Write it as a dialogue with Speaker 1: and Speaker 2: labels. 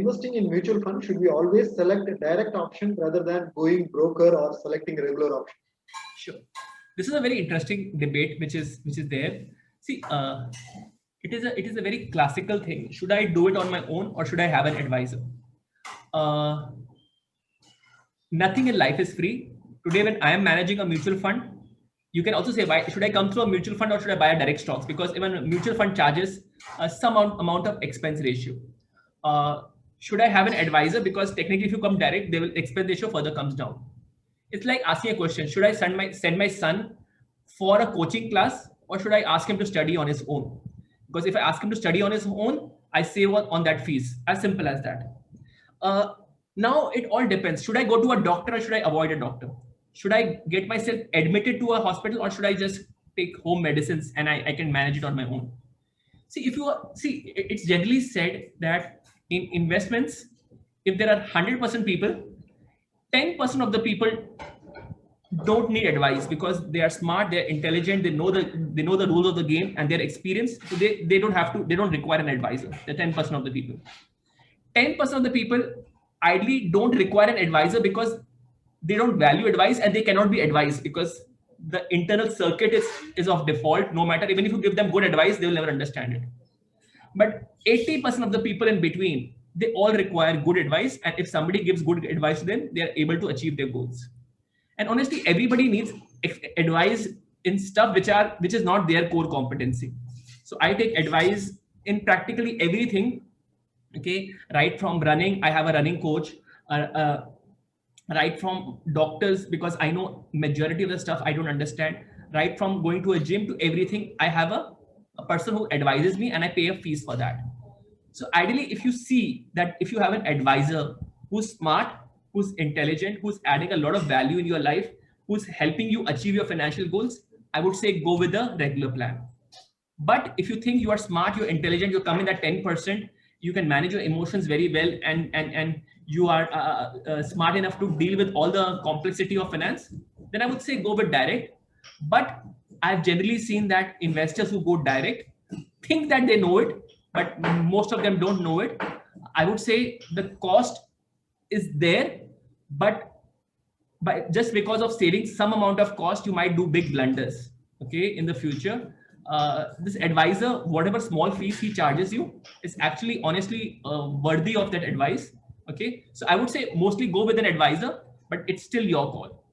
Speaker 1: investing in mutual fund, should we always select a direct option rather than going broker or selecting regular option?
Speaker 2: Sure. This is a very interesting debate which is there. See, it is a very classical thing. Should I do it on my own or should I have an advisor? Nothing in life is free. Today, when I am managing a mutual fund, you can also say, why should I come through a mutual fund or should I buy a direct stocks? Because even a mutual fund charges some amount of expense ratio. Should I have an advisor? Because technically, if you come direct, the expense ratio further comes down. It's like asking a question: should I send my son for a coaching class, or should I ask him to study on his own? Because if I ask him to study on his own, I save on that fees. As simple as that. Now it all depends. Should I go to a doctor or should I avoid a doctor? Should I get myself admitted to a hospital or should I just take home medicines and I can manage it on my own? See, it's generally said that in investments, if there are 100% people, 10% of the people don't need advice because they are smart, they're intelligent, they know the rules of the game and they're experienced. So they don't require an advisor. The 10% of the people. 10% of the people ideally don't require an advisor because they don't value advice and they cannot be advised because the internal circuit is of default. No matter, even if you give them good advice, they will never understand it. But 80% of the people in between, they all require good advice. And if somebody gives good advice to them, they are able to achieve their goals. And honestly, everybody needs advice in stuff which is not their core competency. So I take advice in practically everything. Okay, right from running, I have a running coach. Right from doctors, because I know majority of the stuff I don't understand. Right from going to a gym to everything, I have a person who advises me and I pay a fees for that. So ideally, if you see that if you have an advisor who's smart, who's intelligent, who's adding a lot of value in your life, who's helping you achieve your financial goals, I would say go with the regular plan. But if you think you are smart, you're intelligent, you're coming at 10%, you can manage your emotions very well, and you are smart enough to deal with all the complexity of finance, then I would say go with direct. But I've generally seen that investors who go direct think that they know it, but most of them don't know it. I would say the cost is there, but just because of saving some amount of cost, you might do big blunders. Okay, in the future. This advisor, whatever small fees he charges you, is actually honestly worthy of that advice. Okay, so I would say mostly go with an advisor, but it's still your call.